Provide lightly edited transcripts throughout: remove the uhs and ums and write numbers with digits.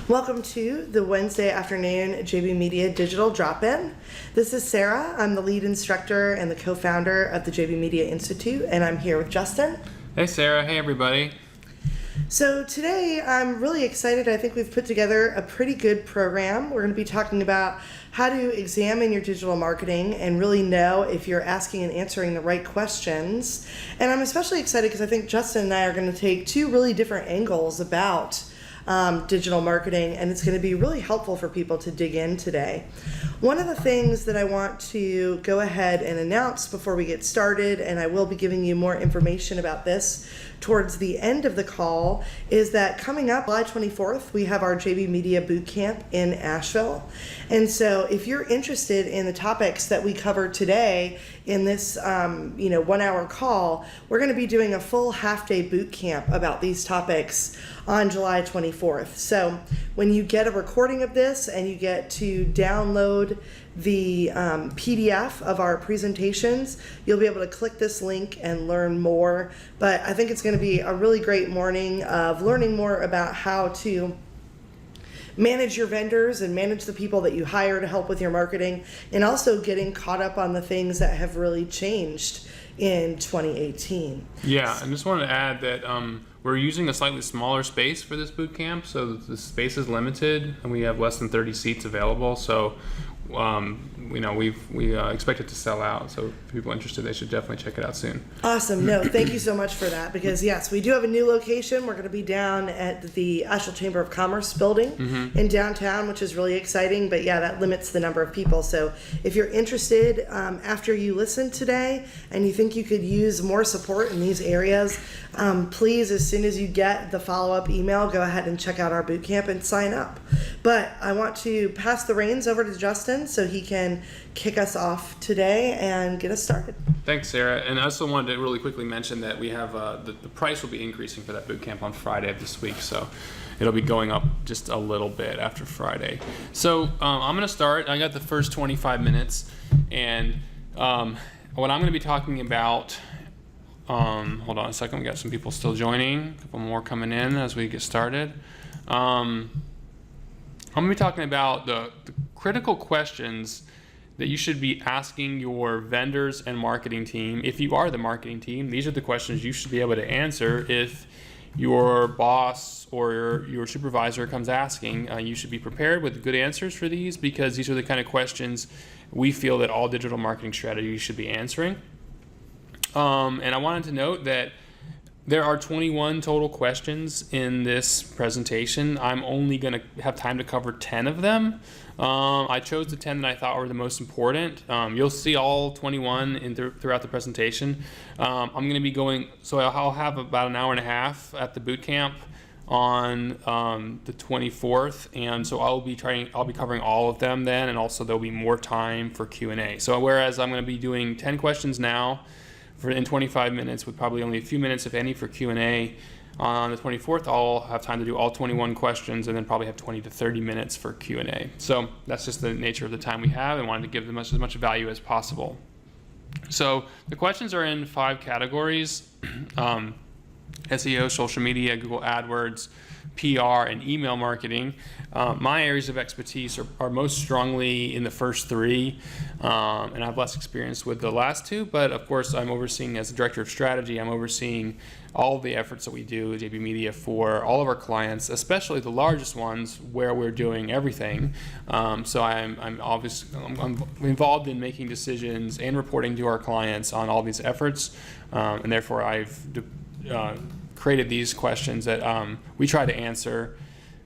Welcome to the Wednesday afternoon JB Media Digital Drop-In. This is Sarah. I'm the lead instructor and the co-founder of the JB Media Institute, and I'm here with Justin. Hey Sarah, hey everybody. So today I'm really excited. I think we've put together a pretty good program. We're going to be talking about how to examine your digital marketing and really know if you're asking and answering the right questions. And I'm especially excited because I think Justin and I are going to take two really different angles about digital marketing, and it's going to be really helpful for people to dig in today. One of the things that I want to go ahead and announce before we get started, and I will be giving you more information about this towards the end of the call, is that coming up July 24th, we have our JB Media Bootcamp in Asheville. And so if you're interested in the topics that we covered today in this 1 hour call, we're going to be doing a full half-day boot camp about these topics on July 24th. So when you get a recording of this and you get to download the PDF of our presentations, you'll be able to click this link and learn more. But I think it's going to be a really great morning of learning more about how to manage your vendors and manage the people that you hire to help with your marketing, and also getting caught up on the things that have really changed in 2018. Yeah, I just wanted to add that we're using a slightly smaller space for this boot camp, so the space is limited and we have less than 30 seats available. So we expect it to sell out. So if people are interested, they should definitely check it out soon. Awesome. No, thank you so much for that, because yes, we do have a new location. We're going to be down at the Asheville Chamber of Commerce building in downtown, which is really exciting. But yeah, that limits the number of people. So if you're interested, after you listen today and you think you could use more support in these areas, please, as soon as you get the follow-up email, go ahead and check out our bootcamp and sign up. But I want to pass the reins over to Justin so he can kick us off today and get us started. Thanks, Sarah. And I also wanted to really quickly mention that we have the price will be increasing for that boot camp on Friday of this week. So it'll be going up just a little bit after Friday. So I'm going to start. I got the first 25 minutes. And what I'm going to be talking about, hold on a second, we got some people still joining, a couple more coming in as we get started. I'm going to be talking about the critical questions that you should be asking your vendors and marketing team. If you are the marketing team, these are the questions you should be able to answer. If your boss or your supervisor comes asking, you should be prepared with good answers for these, because these are the kind of questions we feel that all digital marketing strategies should be answering. And I wanted to note that there are 21 total questions in this presentation. I'm only going to have time to cover 10 of them. I chose the 10 that I thought were the most important. You'll see all 21 throughout the presentation. I'm going to be going, so I'll have about an hour and a half at the boot camp on the 24th, and so I'll be covering all of them then, and also there'll be more time for Q&A. So whereas I'm going to be doing 10 questions now in 25 minutes, with probably only a few minutes, if any, for Q&A. On the 24th, I'll have time to do all 21 questions, and then probably have 20 to 30 minutes for Q&A. So that's just the nature of the time we have, and wanted to give them as much value as possible. So the questions are in 5 categories: SEO, social media, Google AdWords, PR, and email marketing. My areas of expertise are most strongly in the first 3, and I have less experience with the last 2, but of course I'm overseeing, as the director of strategy, I'm overseeing all of the efforts that we do at JB Media for all of our clients, especially the largest ones where we're doing everything. So I'm involved in making decisions and reporting to our clients on all these efforts, and therefore I've created these questions that we try to answer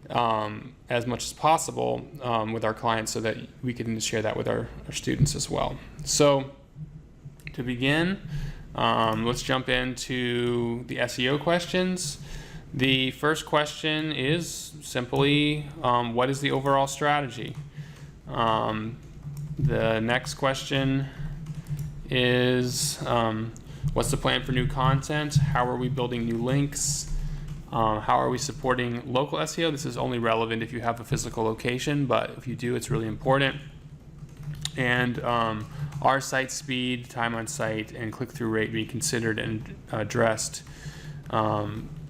as much as possible with our clients, so that we can share that with our students as well. So to begin, let's jump into the SEO questions. The first question is simply, what is the overall strategy? The next question is, what's the plan for new content? How are we building new links? How are we supporting local SEO? This is only relevant if you have a physical location, but if you do, it's really important. And our site speed, time on site, and click-through rate be considered and addressed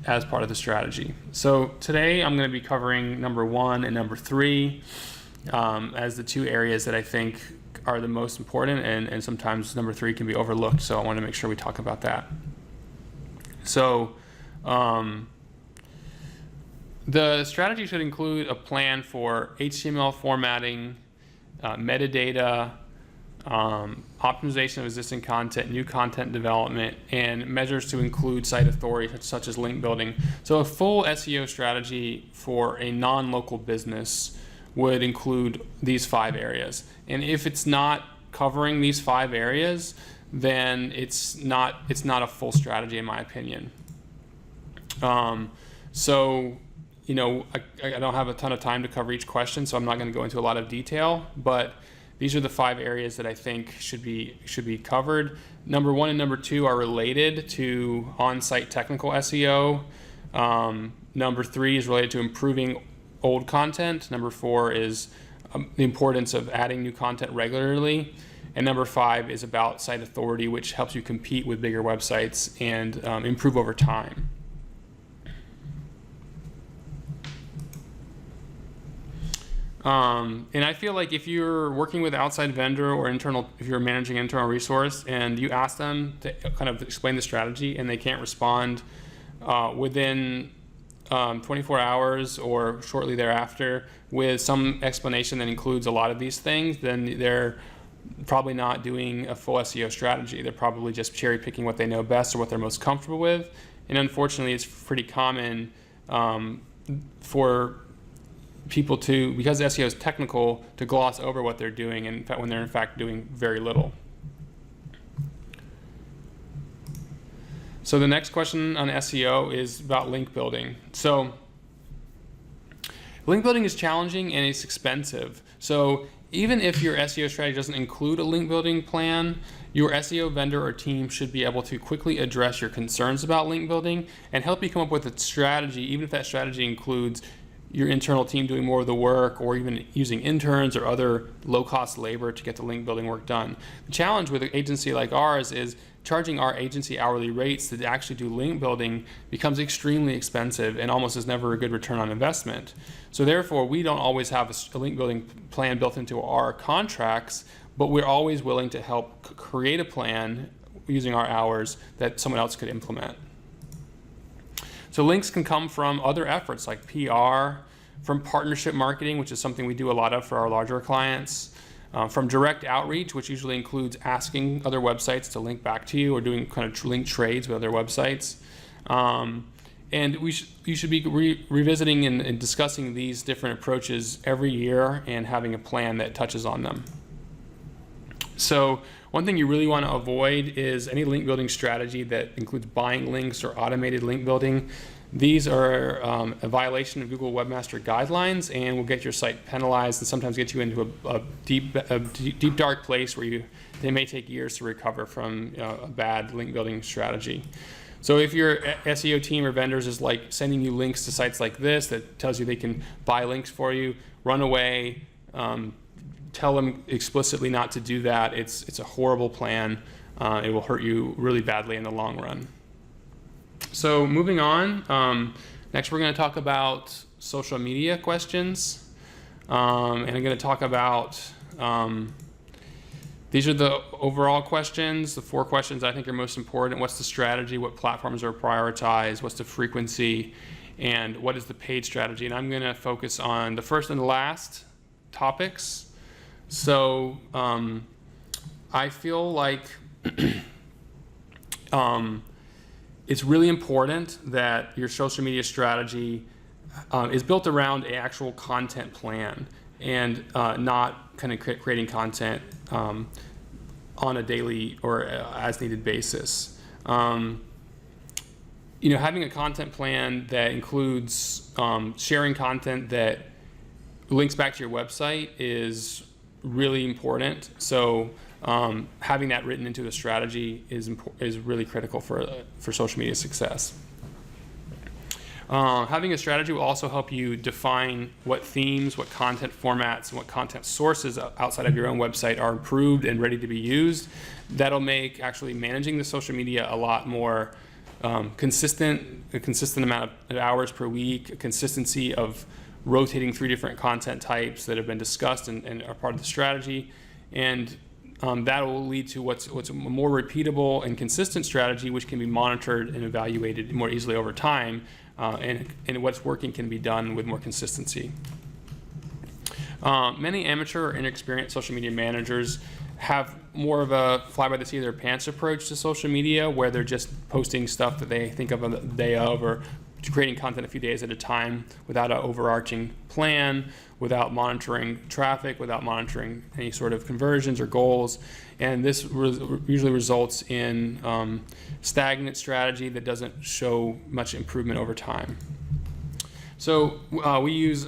as part of the strategy. So today I'm going to be covering number 1 and number 3 as the 2 areas that I think are the most important, and sometimes number 3 can be overlooked, so I want to make sure we talk about that. So the strategy should include a plan for HTML formatting, metadata, optimization of existing content, new content development, and measures to include site authority such as link building. So a full SEO strategy for a non-local business would include these 5 areas. And if it's not covering these 5 areas, then it's not a full strategy in my opinion. So you know, I don't have a ton of time to cover each question, so I'm not going to go into a lot of detail, but these are the 5 areas that I think should be covered. Number 1 and number 2 are related to on-site technical SEO. Number 3 is related to improving old content. Number 4 is the importance of adding new content regularly. And number 5 is about site authority, which helps you compete with bigger websites and improve over time. And I feel like if you're working with outside vendor or if you're managing internal resource and you ask them to kind of explain the strategy and they can't respond within 24 hours or shortly thereafter with some explanation that includes a lot of these things, then they're probably not doing a full SEO strategy. They're probably just cherry picking what they know best or what they're most comfortable with. And unfortunately, it's pretty common for people to, because SEO is technical, to gloss over what they're doing, and when they're in fact doing very little. So the next question on SEO is about link building. So link building is challenging and it's expensive. So even if your SEO strategy doesn't include a link building plan, your SEO vendor or team should be able to quickly address your concerns about link building and help you come up with a strategy, even if that strategy includes your internal team doing more of the work or even using interns or other low-cost labor to get the link building work done. The challenge with an agency like ours is charging our agency hourly rates to actually do link building becomes extremely expensive and almost is never a good return on investment. So therefore, we don't always have a link building plan built into our contracts, but we're always willing to help create a plan using our hours that someone else could implement. So links can come from other efforts like PR, from partnership marketing, which is something we do a lot of for our larger clients, from direct outreach, which usually includes asking other websites to link back to you or doing kind of link trades with other websites. And you should be revisiting and discussing these different approaches every year and having a plan that touches on them. So one thing you really want to avoid is any link building strategy that includes buying links or automated link building. These are a violation of Google Webmaster Guidelines and will get your site penalized and sometimes get you into a deep dark place where they may take years to recover from a bad link building strategy. So if your SEO team or vendors is like sending you links to sites like this that tells you they can buy links for you, run away. Tell them explicitly not to do that. It's a horrible plan. It will hurt you really badly in the long run. So moving on, next we're going to talk about social media questions. And I'm going to talk about, these are the overall questions, the 4 questions I think are most important. What's the strategy? What platforms are prioritized? What's the frequency? And what is the paid strategy? And I'm going to focus on the first and the last topics. So I feel like it's really important that your social media strategy is built around an actual content plan and not kind of creating content on a daily or as needed basis. Having a content plan that includes sharing content that links back to your website is really important. So having that written into a strategy is really critical for social media success. Having a strategy will also help you define what themes, what content formats, and what content sources outside of your own website are approved and ready to be used. That'll make actually managing the social media a lot more a consistent amount of hours per week, a consistency of rotating through different content types that have been discussed and are part of the strategy. And that will lead to what's a more repeatable and consistent strategy, which can be monitored and evaluated more easily over time, and what's working can be done with more consistency. Many amateur or inexperienced social media managers have more of a fly-by-the-seat of their pants approach to social media, where they're just posting stuff that they think of on the day of, or creating content a few days at a time without an overarching plan, without monitoring traffic, without monitoring any sort of conversions or goals. And this usually results in stagnant strategy that doesn't show much improvement over time. So we use,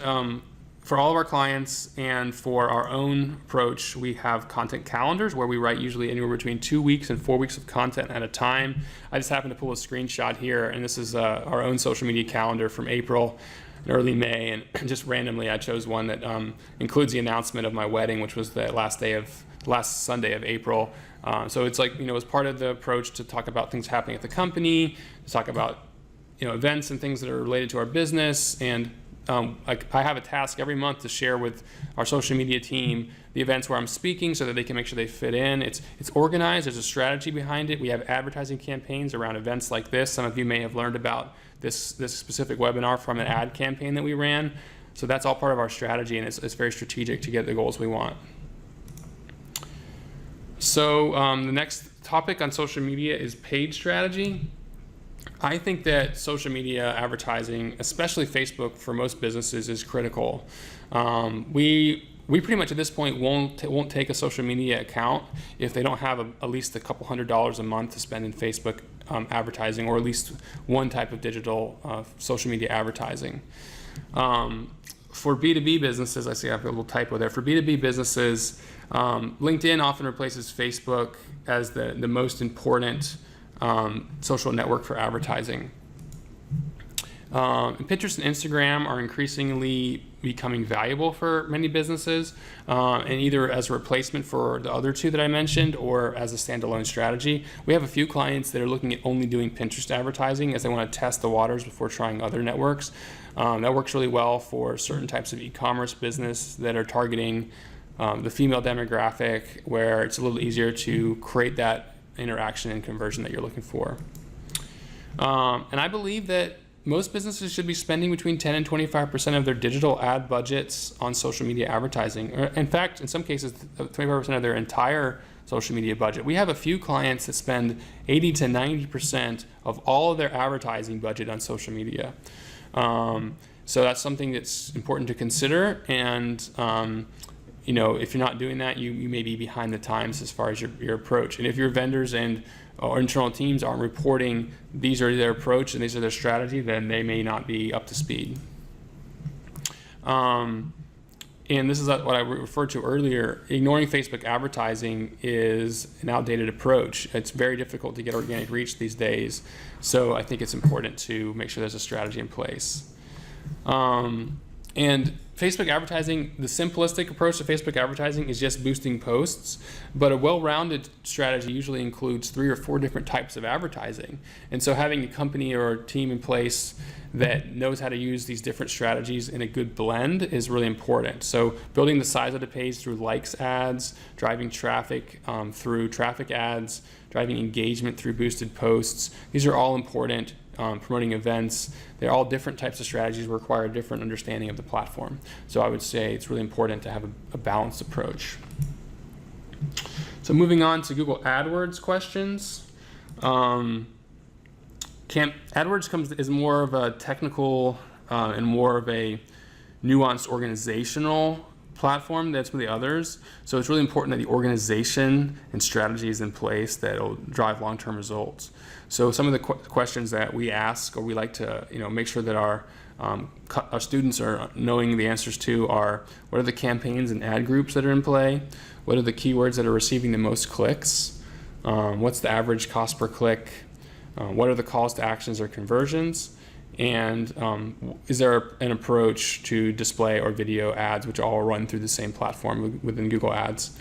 for all of our clients and for our own approach, we have content calendars where we write usually anywhere between 2 weeks and 4 weeks of content at a time. I just happened to pull a screenshot here, and this is our own social media calendar from April and early May, and just randomly I chose one that includes the announcement of my wedding, which was the last Sunday of April. So it's like, as part of the approach to talk about things happening at the company, to talk about events and things that are related to our business, and I have a task every month to share with our social media team the events where I'm speaking so that they can make sure they fit in. It's organized, there's a strategy behind it. We have advertising campaigns around events like this. Some of you may have learned about this specific webinar from an ad campaign that we ran. So that's all part of our strategy, and it's very strategic to get the goals we want. So the next topic on social media is paid strategy. I think that social media advertising, especially Facebook for most businesses, is critical. We pretty much at this point won't take a social media account if they don't have at least a couple $100s a month to spend in Facebook advertising, or at least one type of digital social media advertising. For B2B businesses, I see I have a little typo there. For B2B businesses, LinkedIn often replaces Facebook as the most important social network for advertising. Pinterest and Instagram are increasingly becoming valuable for many businesses, and either as a replacement for the other two that I mentioned, or as a standalone strategy. We have a few clients that are looking at only doing Pinterest advertising as they want to test the waters before trying other networks. That works really well for certain types of e-commerce business that are targeting the female demographic, where it's a little easier to create that interaction and conversion that you're looking for. And I believe that most businesses should be spending between 10 and 25% of their digital ad budgets on social media advertising. Or in fact, in some cases, 25% of their entire social media budget. We have a few clients that spend 80 to 90% of all of their advertising budget on social media. So that's something that's important to consider. And if you're not doing that, you may be behind the times as far as your approach. And if your vendors and or internal teams aren't reporting these are their approach and these are their strategy, then they may not be up to speed. And this is what I referred to earlier. Ignoring Facebook advertising is an outdated approach. It's very difficult to get organic reach these days. So I think it's important to make sure there's a strategy in place. And Facebook advertising, the simplistic approach to Facebook advertising is just boosting posts, but a well-rounded strategy usually includes 3 or 4 different types of advertising. And so having a company or a team in place that knows how to use these different strategies in a good blend is really important. So building the size of the page through likes ads, driving traffic through traffic ads, driving engagement through boosted posts, these are all important. Promoting events, they're all different types of strategies require a different understanding of the platform. So I would say it's really important to have a balanced approach. So moving on to Google AdWords questions. AdWords is more of a technical and more of a nuanced organizational platform than some of the others. So it's really important that the organization and strategy is in place that will drive long-term results. So some of the questions that we ask, or we like to make sure that our students are knowing the answers to, are: what are the campaigns and ad groups that are in play? What are the keywords that are receiving the most clicks? What's the average cost per click? What are the calls to actions or conversions? and is there an approach to display or video ads, which all run through the same platform within Google Ads.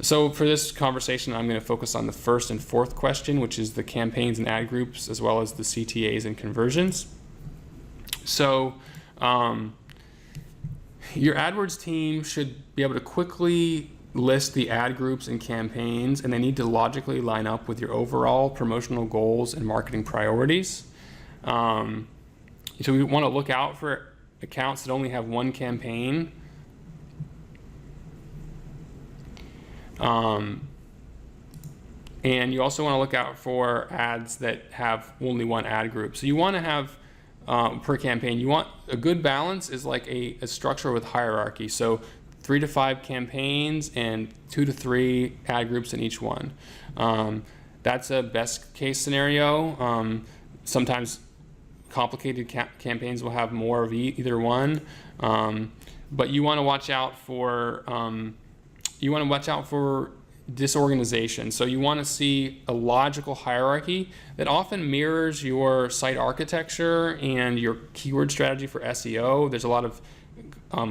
So for this conversation, I'm going to focus on the first and fourth question, which is the campaigns and ad groups, as well as the CTAs and conversions. So your AdWords team should be able to quickly list the ad groups and campaigns, and they need to logically line up with your overall promotional goals and marketing priorities. So we want to look out for accounts that only have one campaign. And you also want to look out for ads that have only one ad group. So you want to have per campaign, you want a good balance is like a structure with hierarchy. So 3 to 5 campaigns and 2 to 3 ad groups in each one. That's a best case scenario. Sometimes complicated campaigns will have more of either one, but you want to watch out for disorganization. So you want to see a logical hierarchy that often mirrors your site architecture and your keyword strategy for SEO. There's a lot of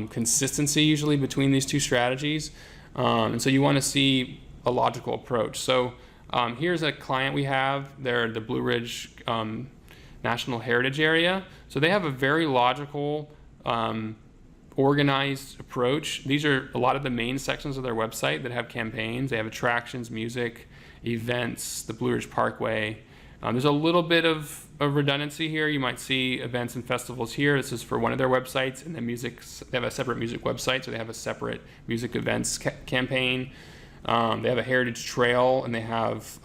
consistency usually between these two strategies, and so you want to see a logical approach. So here's a client we have. They're the Blue Ridge National Heritage Area. So they have a very logical, organized approach. These are a lot of the main sections of their website that have campaigns. They have attractions, music, events, the Blue Ridge Parkway. There's a little bit of redundancy here. You might see events and festivals here. This is for one of their websites, and then they have a separate music website, so they have a separate music events campaign. They have a heritage trail, and they have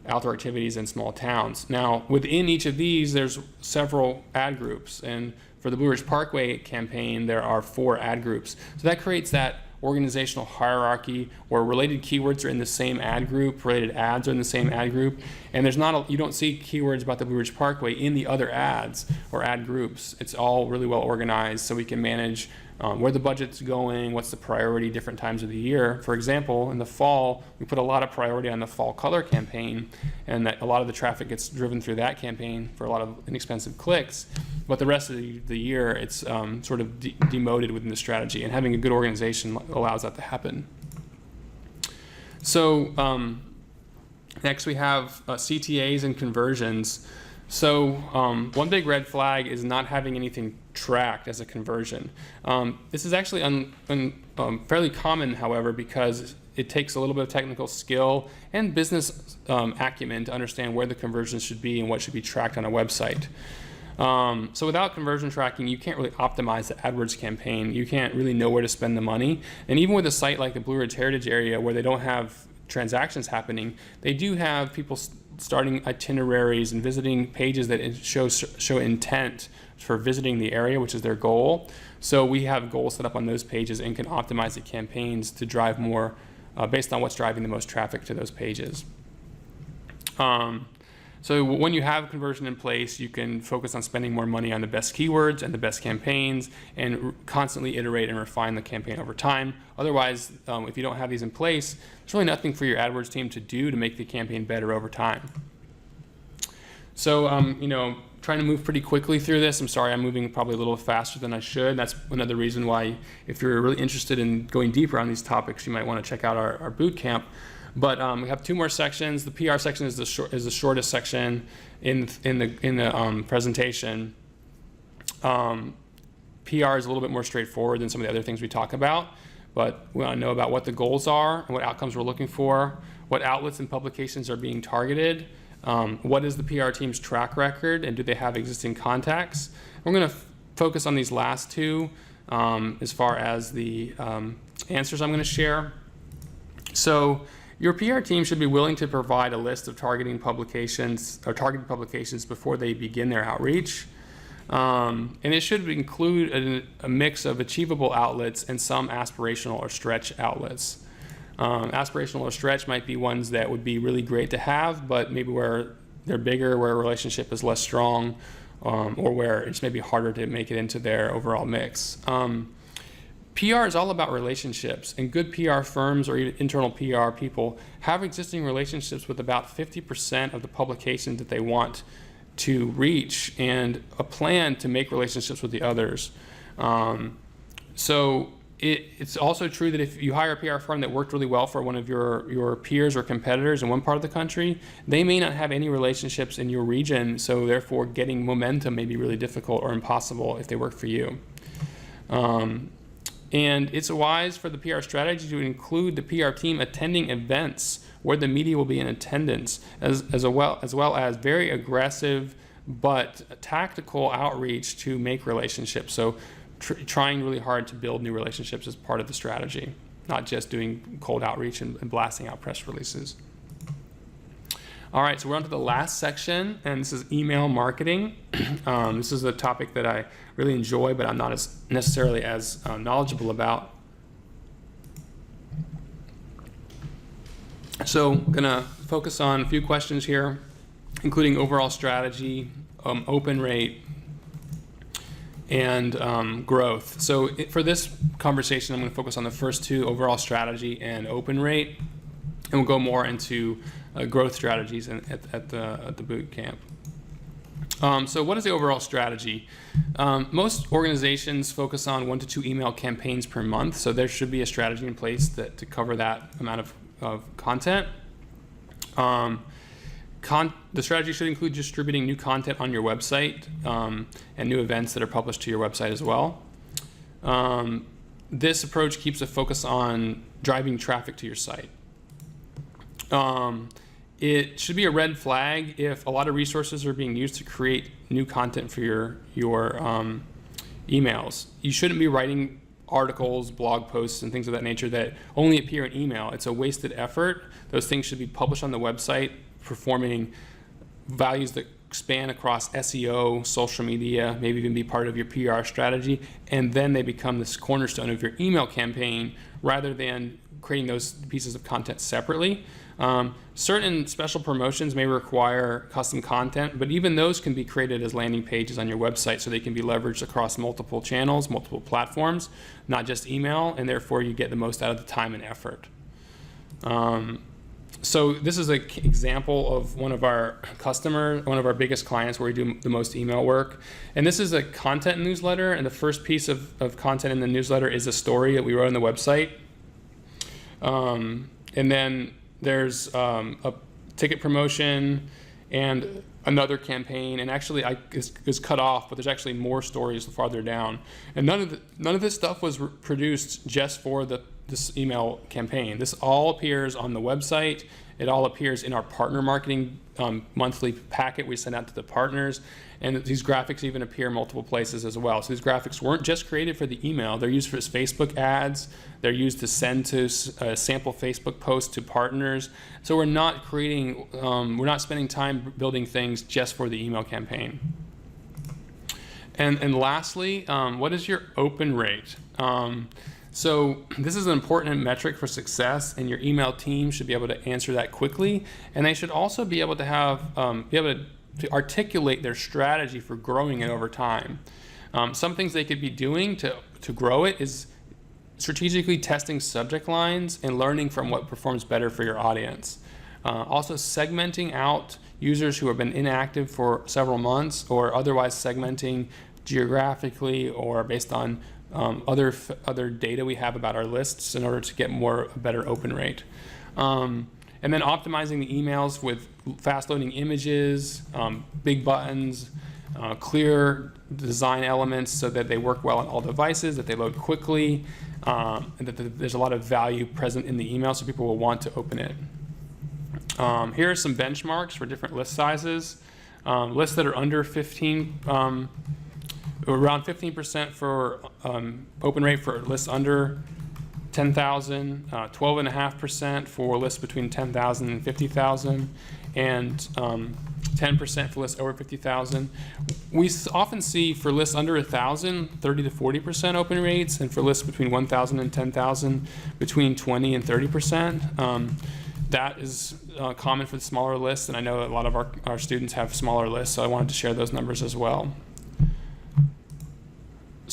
outdoor activities in small towns. Now, within each of these, there's several ad groups, and for the Blue Ridge Parkway campaign, there are 4 ad groups. So that creates that organizational hierarchy where related keywords are in the same ad group, related ads are in the same ad group, and you don't see keywords about the Blue Ridge Parkway in the other ads or ad groups. It's all really well organized, so we can manage where the budget's going, what's the priority different times of the year. For example, in the fall, we put a lot of priority on the fall color campaign, and that a lot of the traffic gets driven through that campaign for a lot of inexpensive clicks. But the rest of the year, it's sort of demoted within the strategy, and having a good organization allows that to happen. So next we have CTAs and conversions. So one big red flag is not having anything tracked as a conversion. This is actually fairly common, however, because it takes a little bit of technical skill and business acumen to understand where the conversions should be and what should be tracked on a website. So without conversion tracking, you can't really optimize the AdWords campaign. You can't really know where to spend the money. And even with a site like the Blue Ridge Heritage Area, where they don't have transactions happening, they do have people starting itineraries and visiting pages that show intent for visiting the area, which is their goal. So we have goals set up on those pages and can optimize the campaigns to drive more based on what's driving the most traffic to those pages. So when you have conversion in place, you can focus on spending more money on the best keywords and the best campaigns, and constantly iterate and refine the campaign over time. Otherwise, if you don't have these in place, there's really nothing for your AdWords team to do to make the campaign better over time. So, trying to move pretty quickly through this. I'm sorry, I'm moving probably a little faster than I should. That's another reason why, if you're really interested in going deeper on these topics, you might want to check out our boot camp. But we have 2 more sections. The PR section is the shortest section in the presentation. PR is a little bit more straightforward than some of the other things we talk about, but we want to know about what the goals are and what outcomes we're looking for, what outlets and publications are being targeted, what is the PR team's track record, and do they have existing contacts. We're going to focus on these last 2 as far as the answers I'm going to share. So your PR team should be willing to provide a list of targeted publications before they begin their outreach. And it should include a mix of achievable outlets and some aspirational or stretch outlets. Aspirational or stretch might be ones that would be really great to have, but maybe where they're bigger, where a relationship is less strong, or where it's maybe harder to make it into their overall mix. PR is all about relationships, and good PR firms or even internal PR people have existing relationships with about 50% of the publications that they want to reach and a plan to make relationships with the others. So it's also true that if you hire a PR firm that worked really well for one of your peers or competitors in one part of the country, they may not have any relationships in your region, so therefore getting momentum may be really difficult or impossible if they work for you. And it's wise for the PR strategy to include the PR team attending events where the media will be in attendance, as well as very aggressive but tactical outreach to make relationships. So trying really hard to build new relationships is part of the strategy, not just doing cold outreach and blasting out press releases. All right, so we're on to the last section, and this is email marketing. This is a topic that I really enjoy, but I'm not necessarily as knowledgeable about. So I'm gonna focus on a few questions here, including overall strategy, open rate, and growth. So for this conversation, I'm going to focus on the first two, overall strategy and open rate, and we'll go more into growth strategies at the boot camp. So what is the overall strategy? Most organizations focus on 1 to 2 email campaigns per month, so there should be a strategy in place to cover that amount of content. The strategy should include distributing new content on your website and new events that are published to your website as well. This approach keeps a focus on driving traffic to your site. It should be a red flag if a lot of resources are being used to create new content for your emails. You shouldn't be writing articles, blog posts, and things of that nature that only appear in email. It's a wasted effort. Those things should be published on the website, performing values that span across SEO, social media, maybe even be part of your PR strategy, and then they become this cornerstone of your email campaign rather than creating those pieces of content separately. Certain special promotions may require custom content, but even those can be created as landing pages on your website so they can be leveraged across multiple channels, multiple platforms, not just email, and therefore you get the most out of the time and effort. So this is an example of one of our customers, one of our biggest clients where we do the most email work. And this is a content newsletter, and the first piece of content in the newsletter is a story that we wrote on the website. And then there's a ticket promotion and another campaign, and actually it's cut off, but there's actually more stories farther down. And none of this stuff was produced just for this email campaign. This all appears on the website. It all appears in our partner marketing monthly packet we send out to the partners. And these graphics even appear multiple places as well. So these graphics weren't just created for the email. They're used for Facebook ads. They're used to send to sample Facebook posts to partners. So we're not spending time building things just for the email campaign. And lastly, what is your open rate? So this is an important metric for success, and your email team should be able to answer that quickly. And they should also be able to have to articulate their strategy for growing it over time. Some things they could be doing to grow it is strategically testing subject lines and learning from what performs better for your audience. Also segmenting out users who have been inactive for several months, or otherwise segmenting geographically or based on other data we have about our lists in order to get a better open rate. And then optimizing the emails with fast loading images, big buttons, clear design elements so that they work well on all devices, that they load quickly, and that there's a lot of value present in the email so people will want to open it. Here are some benchmarks for different list sizes. Lists that are under 15, around 15% for open rate for lists under 10,000, 12.5% for lists between 10,000 and 50,000, and 10% for lists over 50,000. We often see for lists under 1,000, 30 to 40% open rates, and for lists between 1,000 and 10,000, between 20 and 30%. That is common for the smaller lists, and I know that a lot of our students have smaller lists, so I wanted to share those numbers as well.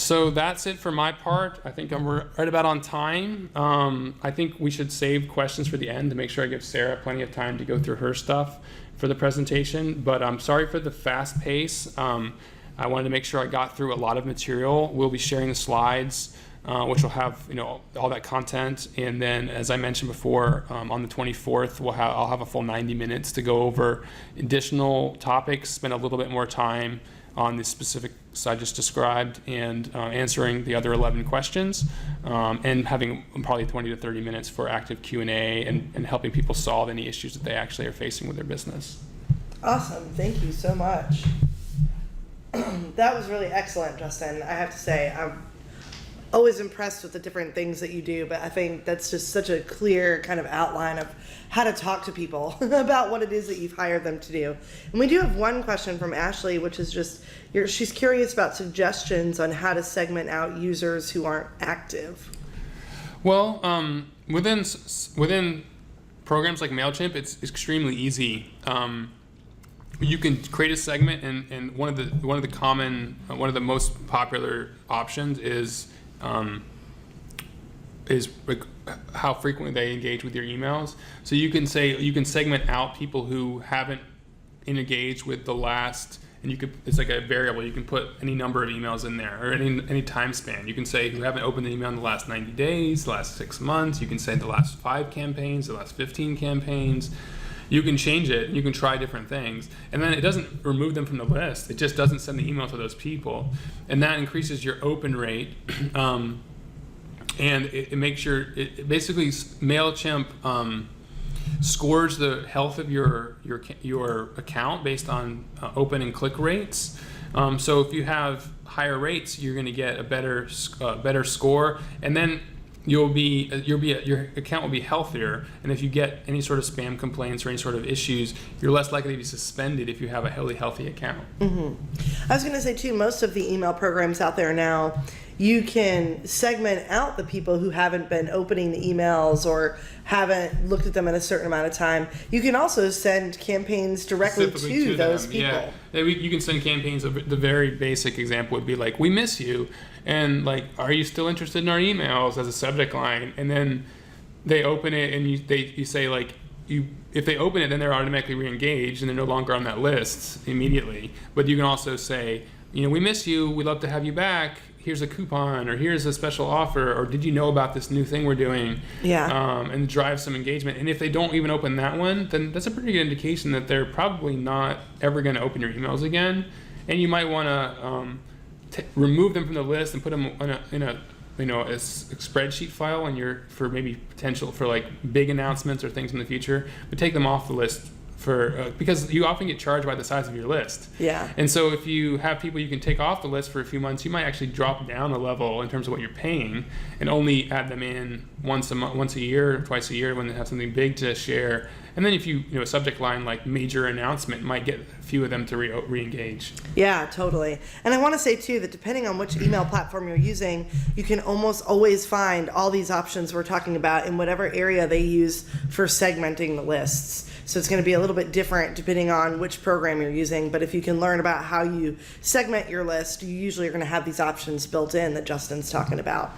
So that's it for my part. I think we're right about on time. I think we should save questions for the end to make sure I give Sarah plenty of time to go through her stuff for the presentation. But I'm sorry for the fast pace. I wanted to make sure I got through a lot of material. We'll be sharing the slides, which will have all that content. And then, as I mentioned before, on the 24th, I'll have a full 90 minutes to go over additional topics, spend a little bit more time on the specifics I just described, and answering the other 11 questions, and having probably 20 to 30 minutes for active Q&A and helping people solve any issues that they actually are facing with their business. Awesome. Thank you so much. That was really excellent, Justin. I have to say, I'm always impressed with the different things that you do, but I think that's just such a clear kind of outline of how to talk to people about what it is that you've hired them to do. And we do have one question from Ashley, which is just, she's curious about suggestions on how to segment out users who aren't active. Well, within programs like MailChimp, it's extremely easy. You can create a segment, and one of the most popular options is like how frequently they engage with your emails. So you can segment out people who haven't engaged with the last, and it's like a variable. You can put any number of emails in there, or any time span. You can say who haven't opened the email in the last 90 days, the last 6 months. You can say the last 5 campaigns, the last 15 campaigns. You can change it. You can try different things, and then it doesn't remove them from the list. It just doesn't send the email to those people, and that increases your open rate. And it makes it basically MailChimp scores the health of your account based on open and click rates. So if you have higher rates, you're going to get a better score, and then your account will be healthier. And if you get any sort of spam complaints or any sort of issues, you're less likely to be suspended if you have a really healthy account. Mm-hmm. I was going to say too, most of the email programs out there now, you can segment out the people who haven't been opening the emails or haven't looked at them in a certain amount of time. You can also send campaigns directly to those people. Yeah, you can send campaigns. The very basic example would be like, "We miss you," and like, "Are you still interested in our emails?" as a subject line, and then they open it, and you say like, if they open it, then they're automatically re-engaged, and they're no longer on that list immediately. But you can also say, "We miss you. We'd love to have you back. Here's a coupon," or "Here's a special offer," or "Did you know about this new thing we're doing?" Yeah. And drive some engagement. And if they don't even open that one, then that's a pretty good indication that they're probably not ever going to open your emails again. And you might want to remove them from the list and put them in a spreadsheet file for maybe potential for like big announcements or things in the future. But take them off the list because you often get charged by the size of your list. Yeah. And so if you have people you can take off the list for a few months, you might actually drop down a level in terms of what you're paying and only add them in once a year, twice a year when they have something big to share. And then if a subject line like major announcement might get a few of them to re-engage. Yeah, totally. And I want to say too that depending on which email platform you're using, you can almost always find all these options we're talking about in whatever area they use for segmenting the lists. So it's going to be a little bit different depending on which program you're using. But if you can learn about how you segment your list, you usually are going to have these options built in that Justin's talking about.